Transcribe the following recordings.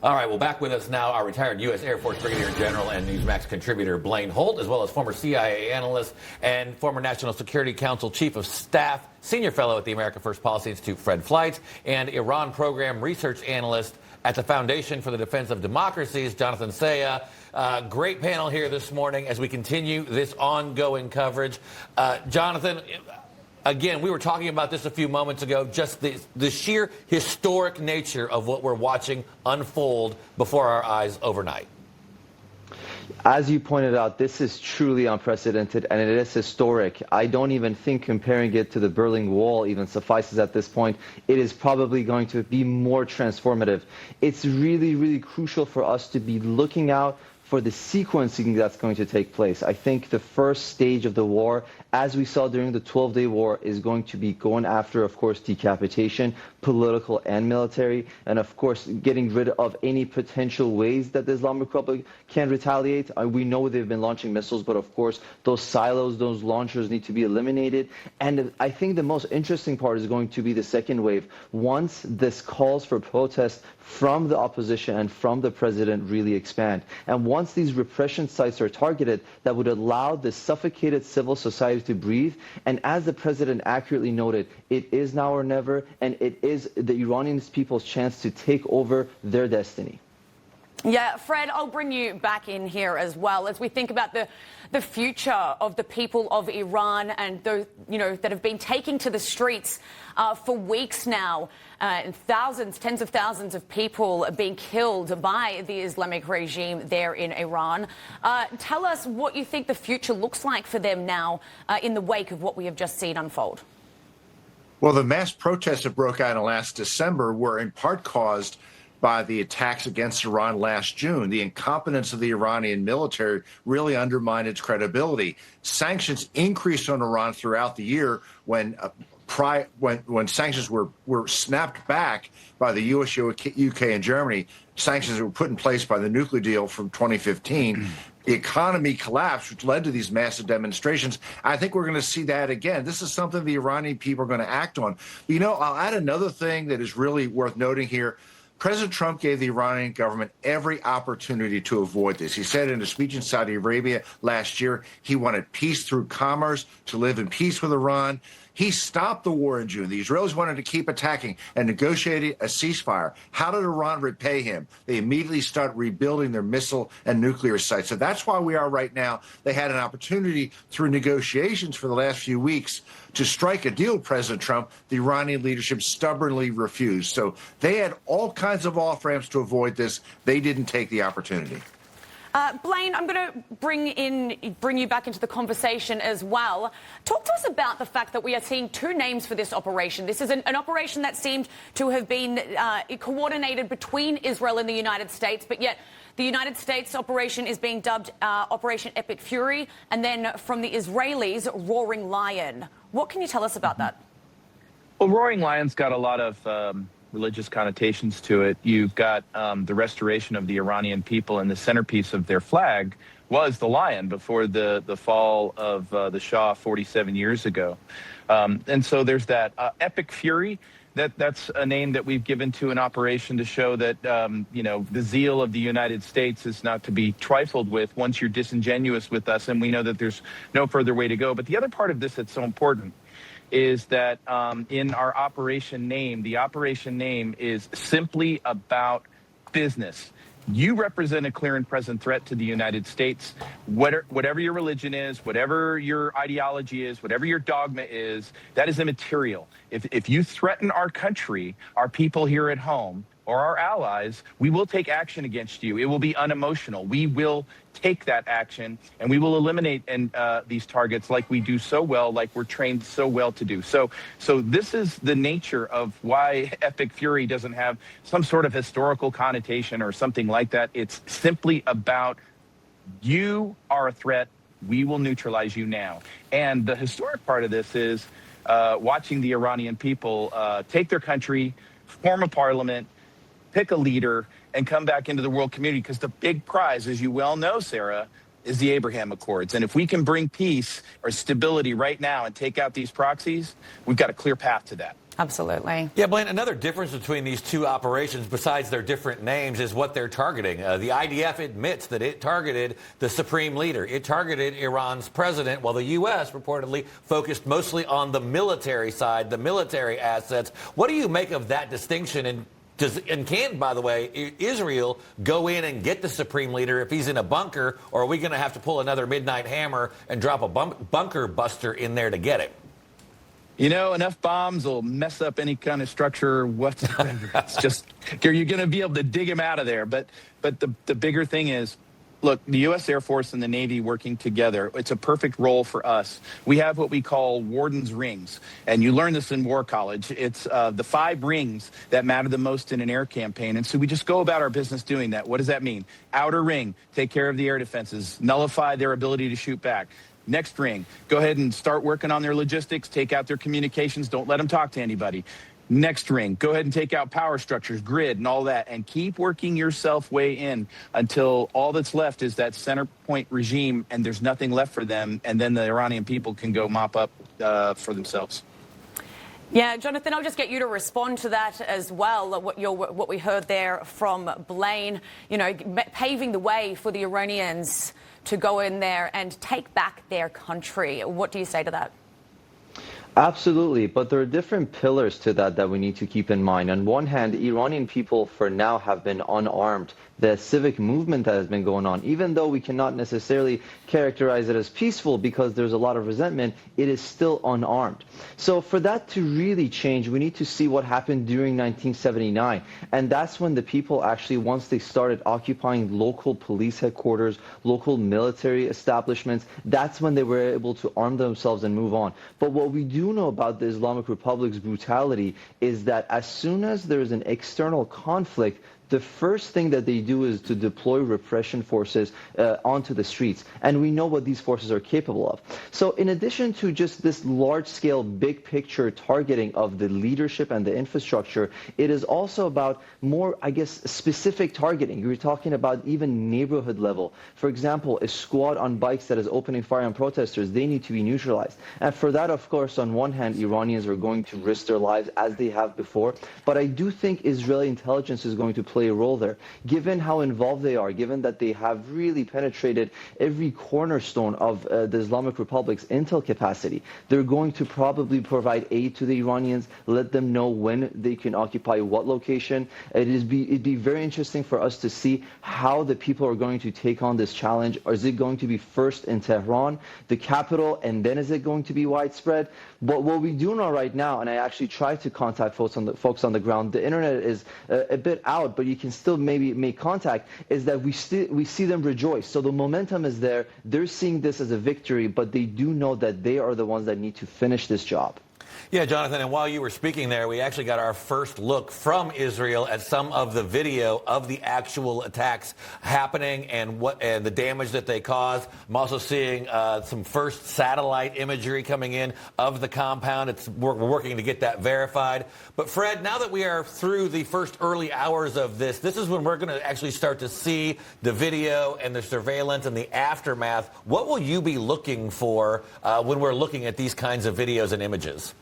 All right, well, back with us now, our retired U.S. Air Force Brigadier General and Newsmax contributor Blaine Holt, as well as former CIA analyst and former National Security Council Chief of Staff, Senior Fellow at the America First Policy Institute, Fred Fleitz, and Iran Program Research Analyst at the Foundation for the Defense of Democracies, Janatan Sayeh. Great panel here this morning as we continue this ongoing coverage. Jonathan, again, we were talking about this a few moments ago, just the sheer historic nature of what we're watching unfold before our eyes overnight. As you pointed out, this is truly unprecedented, and it is historic. I don't even think comparing it to the Berlin Wall even suffices at this point. It is probably going to be more transformative. It's really, really crucial for us to be looking out for the sequencing that's going to take place. I think the first stage of the war, as we saw during the 12-day war, is going to be going after, of course, decapitation, political and military, and of course, getting rid of any potential ways that the Islamic Republic can retaliate. We know they've been launching missiles, but of course, those silos, those launchers need to be eliminated. And I think the most interesting part is going to be the second wave. Once this calls for protest from the opposition and from the president really expand, and once these repression sites are targeted, that would allow the suffocated civil society to breathe. And as the president accurately noted, it is now or never, and it is the Iranian people's chance to take over their destiny. Yeah, Fred, I'll bring you back in here as well as we think about the future of the people of Iran and those, that have been taking to the streets for weeks now. And thousands, tens of thousands of people are being killed by the Islamic regime there in Iran. Tell us what you think the future looks like for them now in the wake of what we have just seen unfold. Well, the mass protests that broke out in last December were in part caused by the attacks against Iran last June. The incompetence of the Iranian military really undermined its credibility. Sanctions increased on Iran throughout the year when sanctions were snapped back by the US, UK, and Germany. Sanctions were put in place by the nuclear deal from 2015. The economy collapsed, which led to these massive demonstrations. I think we're going to see that again. This is something the Iranian people are going to act on. But, I'll add another thing that is really worth noting here. President Trump gave the Iranian government every opportunity to avoid this. He said in a speech in Saudi Arabia last year, he wanted peace through commerce, to live in peace with Iran. He stopped the war in June. The Israelis wanted to keep attacking and negotiated a ceasefire. How did Iran repay him? They immediately start rebuilding their missile and nuclear sites. So that's why we are right now. They had an opportunity through negotiations for the last few weeks to strike a deal with President Trump. The Iranian leadership stubbornly refused. So they had all kinds of off-ramps to avoid this. They didn't take the opportunity. Blaine, I'm going to bring you back into the conversation as well. Talk to us about the fact that we are seeing two names for this operation. This is an operation that seemed to have been coordinated between Israel and the United States, but yet the United States operation is being dubbed Operation Epic Fury, and then from the Israelis, Roaring Lion. What can you tell us about that? Well, Roaring Lion's got a lot of religious connotations to it. You've got the restoration of the Iranian people, and the centerpiece of their flag was the lion before the fall of the Shah 47 years ago. And so there's that Epic Fury. That's a name that we've given to an operation to show that, the zeal of the United States is not to be trifled with once you're disingenuous with us, and we know that there's no further way to go. But the other part of this that's so important is that in our operation name, the operation name is simply about business. You represent a clear and present threat to the United States. Whatever your religion is, whatever your ideology is, whatever your dogma is, that is immaterial. If you threaten our country, our people here at home, or our allies, we will take action against you. It will be unemotional. We will take that action, and we will eliminate these targets like we do so well, like we're trained so well to do. So this is the nature of why Epic Fury doesn't have some sort of historical connotation or something like that. It's simply about you are a threat. We will neutralize you now. And the historic part of this is watching the Iranian people take their country, form a parliament, pick a leader, and come back into the world community, because the big prize, as you well know, Sarah, is the Abraham Accords. And if we can bring peace or stability right now and take out these proxies, we've got a clear path to that. Absolutely. Yeah, Blaine, another difference between these two operations, besides their different names, is what they're targeting. The IDF admits that it targeted the supreme leader. It targeted Iran's president, while the U.S. reportedly focused mostly on the military side, the military assets. What do you make of that distinction? And can, by the way, Israel go in and get the supreme leader if he's in a bunker, or are we going to have to pull another midnight hammer and drop a bunker buster in there to get him? You know, enough bombs will mess up any kind of structure whatsoever. It's just, you're going to be able to dig him out of there. But the bigger thing is, look, the U.S. Air Force and the Navy working together, it's a perfect role for us. We have what we call Warden's Rings, and you learn this in War College. It's the 5 rings that matter the most in an air campaign, and so we just go about our business doing that. What does that mean? Outer ring, take care of the air defenses, nullify their ability to shoot back. Next ring, go ahead and start working on their logistics, take out their communications, don't let them talk to anybody. Next ring, go ahead and take out power structures, grid, and all that, and keep working yourself way in until all that's left is that center point regime, and there's nothing left for them, and then the Iranian people can go mop up for themselves. Yeah, Jonathan, I'll just get you to respond to that as well, what we heard there from Blaine, paving the way for the Iranians to go in there and take back their country. What do you say to that? Absolutely, but there are different pillars to that we need to keep in mind. On one hand, Iranian people for now have been unarmed. The civic movement that has been going on, even though we cannot necessarily characterize it as peaceful because there's a lot of resentment, it is still unarmed. So for that to really change, we need to see what happened during 1979. And that's when the people actually, once they started occupying local police headquarters, local military establishments, that's when they were able to arm themselves and move on. But what we do know about the Islamic Republic's brutality is that as soon as there is an external conflict, the first thing that they do is to deploy repression forces onto the streets. And we know what these forces are capable of. So in addition to just this large-scale, big-picture targeting of the leadership and the infrastructure, it is also about more, I guess, specific targeting. You're talking about even neighborhood level. For example, a squad on bikes that is opening fire on protesters, they need to be neutralized. And for that, of course, on one hand, Iranians are going to risk their lives as they have before. But I do think Israeli intelligence is going to play a role there, given how involved they are, given that they have really penetrated every cornerstone of the Islamic Republic's intel capacity. They're going to probably provide aid to the Iranians, let them know when they can occupy what location. It'd be very interesting for us to see how the people are going to take on this challenge. Or is it going to be first in Tehran, the capital, and then is it going to be widespread? But what we do know right now, and I actually tried to contact folks on the ground, the internet is a bit out, but you can still maybe make contact, is that we see them rejoice. So the momentum is there. They're seeing this as a victory, but they do know that they are the ones that need to finish this job. Yeah, Jonathan, and while you were speaking there, we actually got our first look from Israel at some of the video of the actual attacks happening and the damage that they caused. I'm also seeing some first satellite imagery coming in of the compound. We're working to get that verified. But Fred, now that we are through the first early hours of this is when we're going to actually start to see the video and the surveillance and the aftermath. What will you be looking for when we're looking at these kinds of videos and images?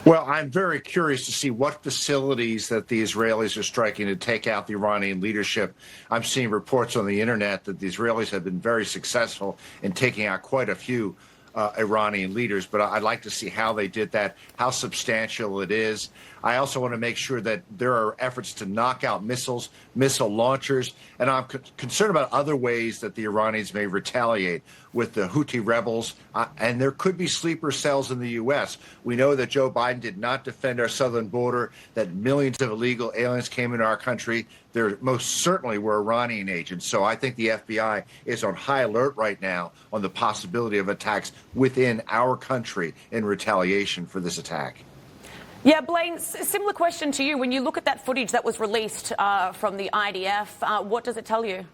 Well, I'm very curious to see what facilities that the Israelis are striking to take out the Iranian leadership. I'm seeing reports on the internet that the Israelis have been very successful in taking out quite a few Iranian leaders, but I'd like to see how they did that, how substantial it is. I also want to make sure that there are efforts to knock out missiles, missile launchers, and I'm concerned about other ways that the Iranians may retaliate with the Houthi rebels, and there could be sleeper cells in the U.S. We know that Joe Biden did not defend our southern border, that millions of illegal aliens came into our country. There most certainly were Iranian agents, so I think the FBI is on high alert right now on the possibility of attacks within our country in retaliation for this attack. Yeah, Blaine, similar question to you. When you look at that footage that was released from the IDF, what does it tell you?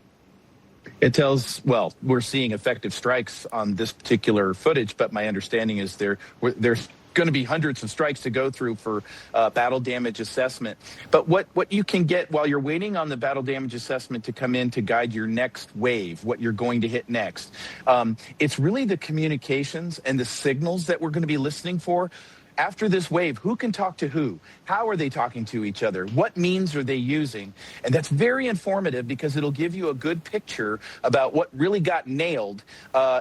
It tells, well, we're seeing effective strikes on this particular footage, but my understanding is there's going to be hundreds of strikes to go through for battle damage assessment. But what you can get while you're waiting on the battle damage assessment to come in to guide your next wave, what you're going to hit next, it's really the communications and the signals that we're going to be listening for after this wave, who can talk to who? How are they talking to each other? What means are they using? And that's very informative because it'll give you a good picture about what really got nailed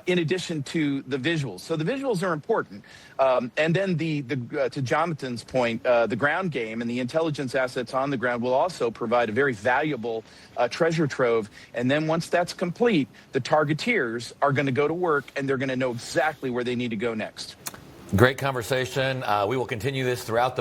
in addition to the visuals. So the visuals are important. And then to Jonathan's point, the ground game and the intelligence assets on the ground will also provide a very valuable treasure trove. And then once that's complete, the targeteers are going to go to work and they're going to know exactly where they need to go next. Great conversation. We will continue this throughout the